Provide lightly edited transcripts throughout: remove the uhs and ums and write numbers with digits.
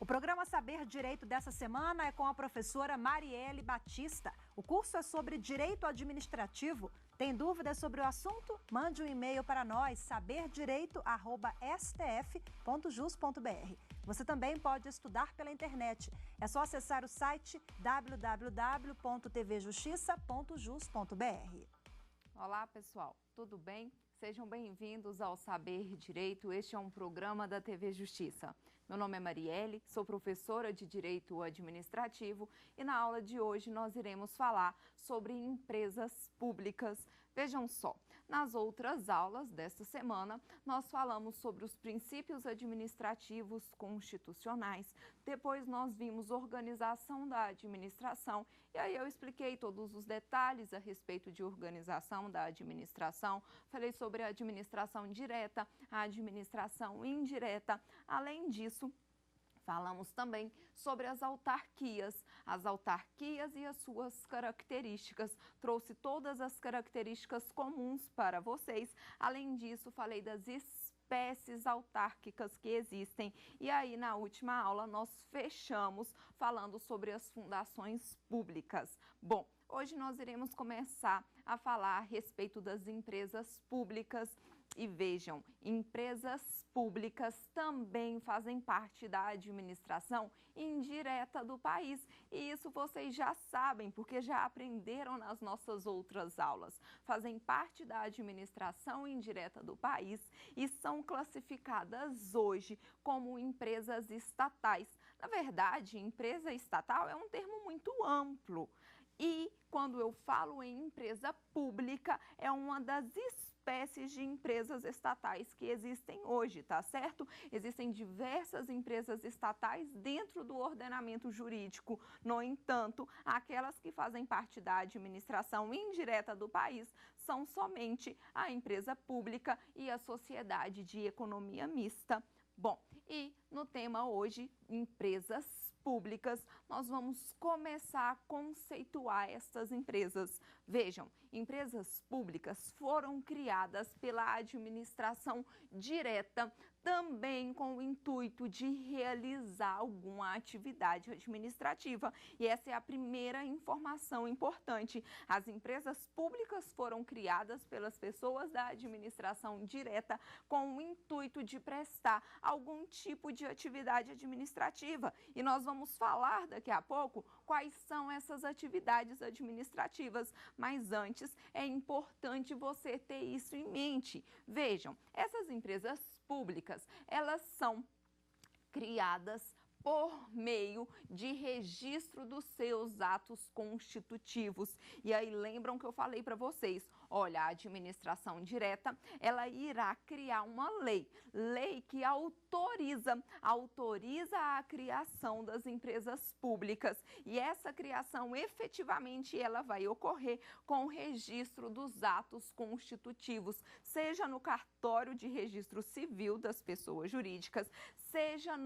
O programa Saber Direito dessa semana é com a professora Marielle Batista. O curso é sobre direito administrativo. Tem dúvidas sobre o assunto? Mande um e-mail para nós, saberdireito@stf.jus.br. Você também pode estudar pela internet. É só acessar o site www.tvjustiça.jus.br. Olá, pessoal. Tudo bem? Sejam bem-vindos ao Saber Direito. Este é um programa da TV Justiça. Meu nome é Marielle, sou professora de Direito Administrativo e na aula de hoje nós iremos falar sobre empresas públicas. Vejam só, nas outras aulas desta semana nós falamos sobre os princípios administrativos constitucionais, depois nós vimos organização da administração e aí eu expliquei todos os detalhes a respeito de organização da administração, falei sobre a administração direta, a administração indireta, além disso, falamos também sobre as autarquias e as suas características. Trouxe todas as características comuns para vocês. Além disso, falei das espécies autárquicas que existem. E aí, na última aula, nós fechamos falando sobre as fundações públicas. Bom, hoje nós iremos começar a falar a respeito das empresas públicas. E vejam, empresas públicas também fazem parte da administração indireta do país. E isso vocês já sabem, porque já aprenderam nas nossas outras aulas. Fazem parte da administração indireta do país e são classificadas hoje como empresas estatais. Na verdade, empresa estatal é um termo muito amplo. E quando eu falo em empresa pública, é uma das espécies de empresas estatais que existem hoje, tá certo? Existem diversas empresas estatais dentro do ordenamento jurídico. No entanto, aquelas que fazem parte da administração indireta do país são somente a empresa pública e a sociedade de economia mista. Bom, e no tema hoje, empresas públicas, nós vamos começar a conceituar estas empresas. Vejam, empresas públicas foram criadas pela administração direta, também com o intuito de realizar alguma atividade administrativa. E essa é a primeira informação importante. As empresas públicas foram criadas pelas pessoas da administração direta com o intuito de prestar algum tipo de atividade administrativa. E nós vamos falar daqui a pouco quais são essas atividades administrativas. Mas antes, é importante você ter isso em mente. Vejam, essas empresas públicas, elas são criadas por meio de registro dos seus atos constitutivos. E aí lembram que eu falei para vocês, olha, a administração direta, ela irá criar uma lei que autoriza a criação das empresas públicas. E essa criação efetivamente ela vai ocorrer com o registro dos atos constitutivos, seja no cartório de registro civil das pessoas jurídicas, seja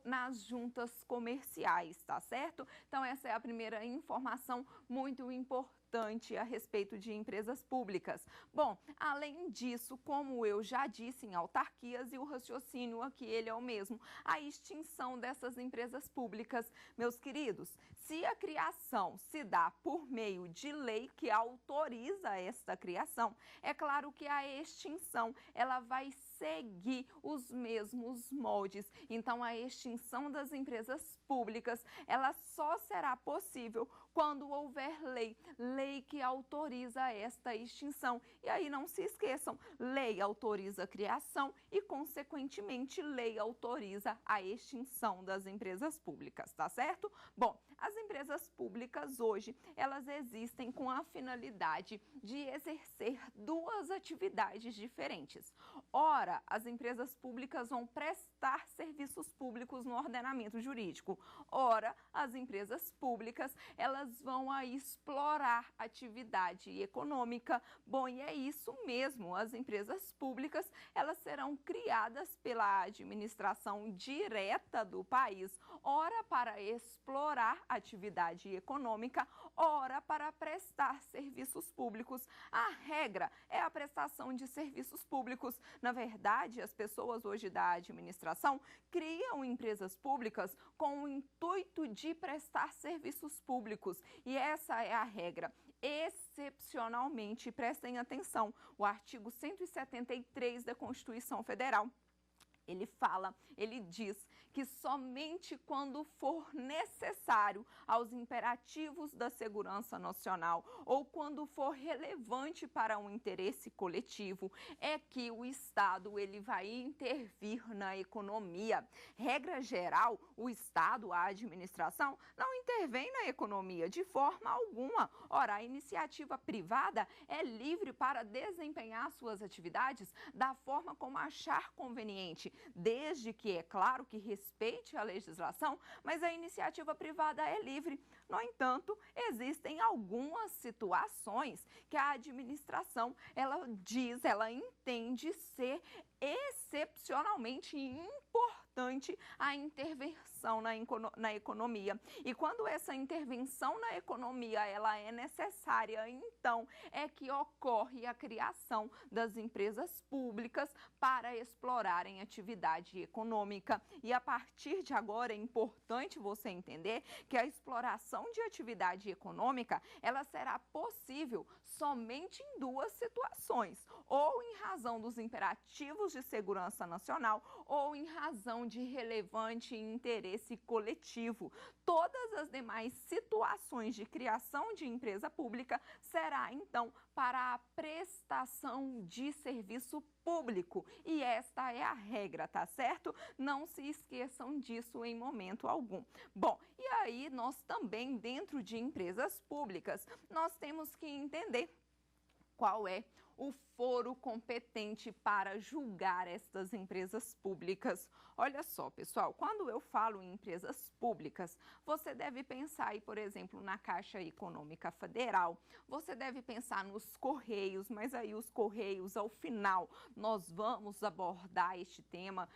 nas juntas comerciais, tá certo? Então essa é a primeira informação muito importante a respeito de empresas públicas. Bom, além disso, como eu já disse em autarquias, e o raciocínio aqui ele é o mesmo, a extinção dessas empresas públicas. Meus queridos, se a criação se dá por meio de lei que autoriza esta criação, é claro que a extinção ela vai seguir os mesmos moldes. Então a extinção das empresas públicas, ela só será possível quando houver lei que autoriza esta extinção. E aí não se esqueçam, lei autoriza a criação e, consequentemente, lei autoriza a extinção das empresas públicas, tá certo? Bom, as empresas públicas hoje, elas existem com a finalidade de exercer duas atividades diferentes. Ora, as empresas públicas vão prestar serviços públicos no ordenamento jurídico. Ora, as empresas públicas, elas vão aí explorar atividade econômica. Bom, e é isso mesmo, as empresas públicas, elas serão criadas pela administração direta do país, ora para explorar atividade econômica, ora para prestar serviços públicos. A regra é a prestação de serviços públicos. Na verdade, verdade, as pessoas hoje da administração criam empresas públicas com o intuito de prestar serviços públicos. E essa é a regra. Excepcionalmente, prestem atenção, o artigo 173 da Constituição Federal. Ele diz que somente quando for necessário aos imperativos da segurança nacional ou quando for relevante para um interesse coletivo é que o Estado ele vai intervir na economia. Regra geral, o Estado, a administração, não intervém na economia de forma alguma. Ora, a iniciativa privada é livre para desempenhar suas atividades da forma como achar conveniente, desde que, é claro, que respeite a legislação, mas a iniciativa privada é livre. No entanto, existem algumas situações que a administração, ela entende ser excepcionalmente importante a intervenção na economia. E quando essa intervenção na economia ela é necessária, então é que ocorre a criação das empresas públicas para explorarem atividade econômica. E a partir de agora é importante você entender que a exploração de atividade econômica ela será possível somente em duas situações, ou em razão dos imperativos de segurança nacional ou em razão de relevante interesse coletivo. Todas as demais situações de criação de empresa pública será, então, para a prestação de serviço público. E esta é a regra, tá certo? Não se esqueçam disso em momento algum. Bom, e aí nós também, dentro de empresas públicas, nós temos que entender qual é o foro competente para julgar estas empresas públicas. Olha só, pessoal, quando eu falo em empresas públicas, você deve pensar aí, por exemplo, na Caixa Econômica Federal, você deve pensar nos Correios, mas aí os Correios, ao final, nós vamos abordar este tema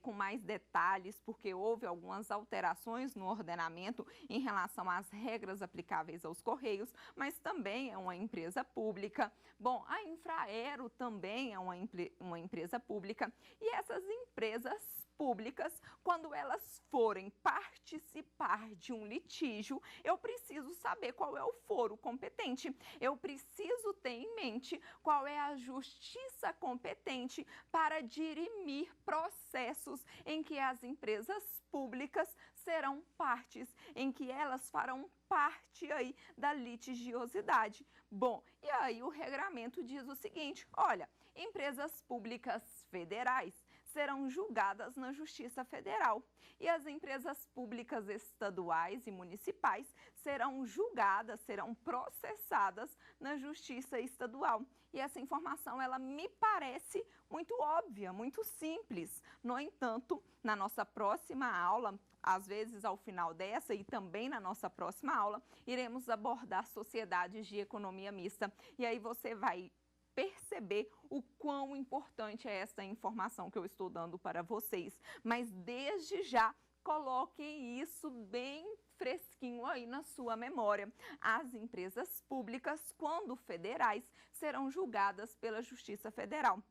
com mais detalhes, porque houve algumas alterações no ordenamento em relação às regras aplicáveis aos Correios, mas também é uma empresa pública. Bom, a Infraero também é uma empresa pública e essas empresas públicas, quando elas forem participar de um litígio, eu preciso saber qual é o foro competente. Eu preciso ter em mente qual é a justiça competente para dirimir processos em que as empresas públicas serão partes, em que elas farão parte aí da litigiosidade. Bom, e aí o regramento diz o seguinte, olha, empresas públicas federais serão julgadas na Justiça Federal e as empresas públicas estaduais e municipais serão julgadas, serão processadas na Justiça Estadual. E essa informação, ela me parece muito óbvia, muito simples. No entanto, na nossa próxima aula, às vezes ao final dessa e também na nossa próxima aula, iremos abordar sociedades de economia mista. E aí você vai perceber o quão importante é essa informação que eu estou dando para vocês. Mas desde já, coloquem isso bem fresquinho aí na sua memória. As empresas públicas, quando federais, serão julgadas pela Justiça Federal.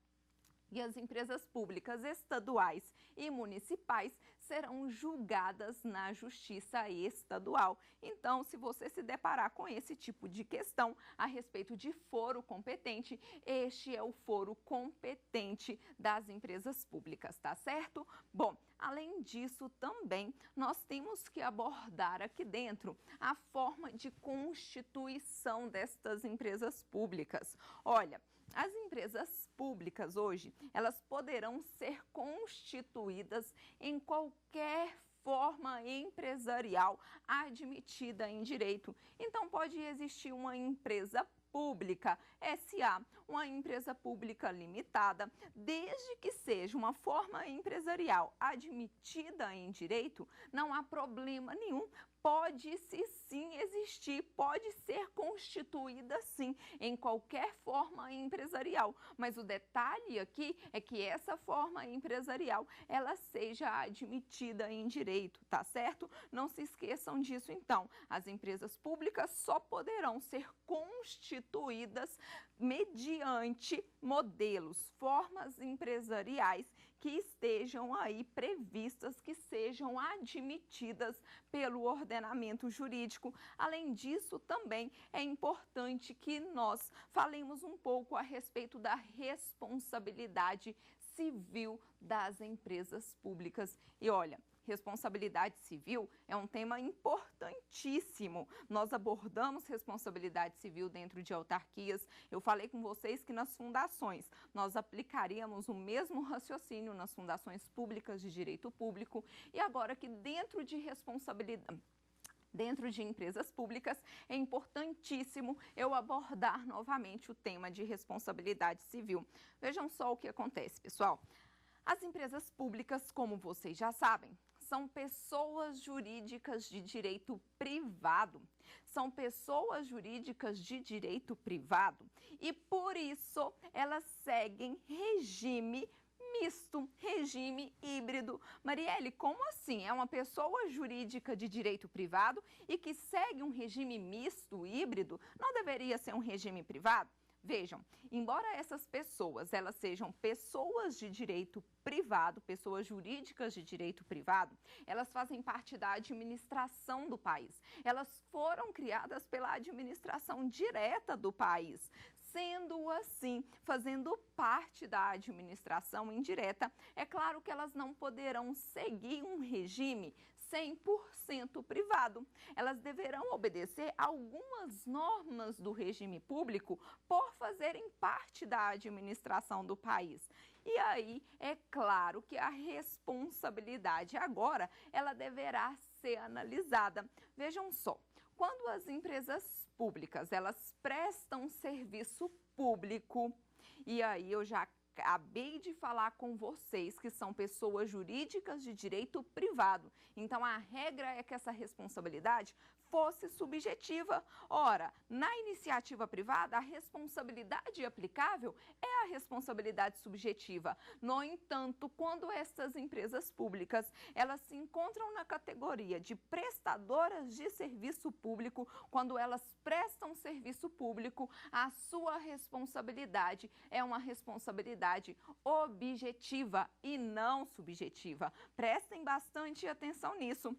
E as empresas públicas estaduais e municipais serão julgadas na Justiça Estadual. Então, se você se deparar com esse tipo de questão a respeito de foro competente, este é o foro competente das empresas públicas, tá certo? Bom, além disso, também nós temos que abordar aqui dentro a forma de constituição destas empresas públicas. Olha, as empresas públicas hoje, elas poderão ser constituídas em qualquer forma empresarial admitida em direito. Então, pode existir uma empresa pública, SA, uma empresa pública limitada, desde que seja uma forma empresarial admitida em direito, não há problema nenhum pode sim existir, pode ser constituída sim em qualquer forma empresarial, mas o detalhe aqui é que essa forma empresarial ela seja admitida em direito, tá certo? Não se esqueçam disso então. As empresas públicas só poderão ser constituídas mediante modelos, formas empresariais que estejam aí previstas, que sejam admitidas pelo ordenamento jurídico. Além disso, também é importante que nós falemos um pouco a respeito da responsabilidade civil das empresas públicas. E olha, responsabilidade civil é um tema importantíssimo. Nós abordamos responsabilidade civil dentro de autarquias. Eu falei com vocês que nas fundações nós aplicaríamos o mesmo raciocínio nas fundações públicas de direito público e agora que dentro de empresas públicas, é importantíssimo eu abordar novamente o tema de responsabilidade civil. Vejam só o que acontece, pessoal. As empresas públicas, como vocês já sabem, são pessoas jurídicas de direito privado. São pessoas jurídicas de direito privado e, por isso, elas seguem regime misto, regime híbrido. Marielle, como assim? É uma pessoa jurídica de direito privado e que segue um regime misto, híbrido? Não deveria ser um regime privado? Vejam, embora essas pessoas elas sejam pessoas de direito privado, pessoas jurídicas de direito privado, elas fazem parte da administração do país. Elas foram criadas pela administração direta do país. Sendo assim, fazendo parte da administração indireta, é claro que elas não poderão seguir um regime 100% privado. Elas deverão obedecer algumas normas do regime público por fazerem parte da administração do país. E aí, é claro que a responsabilidade agora, ela deverá ser analisada. Vejam só, quando as empresas públicas, elas prestam serviço público, e aí eu já acabei de falar com vocês que são pessoas jurídicas de direito privado. Então, a regra é que essa responsabilidade fosse subjetiva. Ora, na iniciativa privada, a responsabilidade aplicável é a responsabilidade subjetiva. No entanto, quando essas empresas públicas, elas se encontram na categoria de prestadoras de serviço público, quando elas prestam serviço público, a sua responsabilidade é uma responsabilidade objetiva e não subjetiva. Prestem bastante atenção nisso.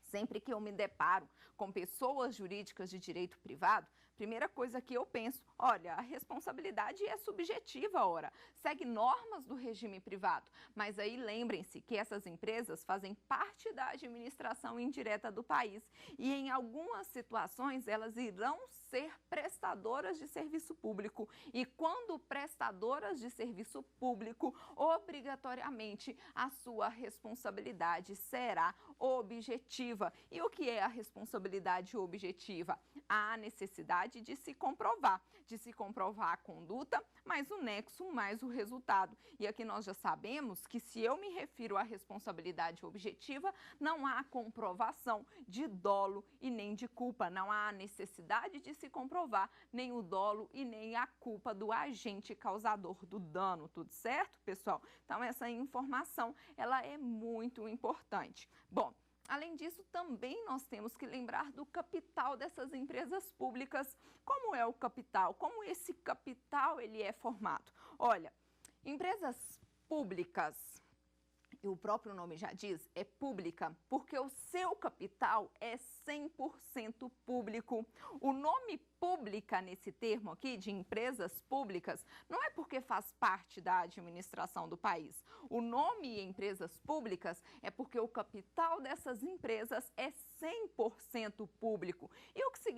Sempre que eu me deparo com pessoas jurídicas de direito privado, primeira coisa que eu penso, olha, a responsabilidade é subjetiva, ora, segue normas do regime privado. Mas aí lembrem-se que essas empresas fazem parte da administração indireta do país e em algumas situações elas irão ser prestadoras de serviço público. E quando prestadoras de serviço público, obrigatoriamente a sua responsabilidade será objetiva. E o que é a responsabilidade objetiva? Há necessidade de se comprovar a conduta, mais o nexo, mais o resultado. E aqui nós já sabemos que se eu me refiro à responsabilidade objetiva, não há comprovação de dolo e nem de culpa. Não há necessidade de se comprovar nem o dolo e nem a culpa do agente causador do dano. Tudo certo, pessoal? Então, essa informação, ela é muito importante. Bom, além disso, também nós temos que lembrar do capital dessas empresas públicas. Como é o capital? Como esse capital ele é formado? Olha, empresas públicas, e o próprio nome já diz, é pública, porque o seu capital é 100% público. O nome pública nesse termo aqui, de empresas públicas, não é porque faz parte da administração do país. O nome empresas públicas é porque o capital dessas empresas é 100% público. E o que significa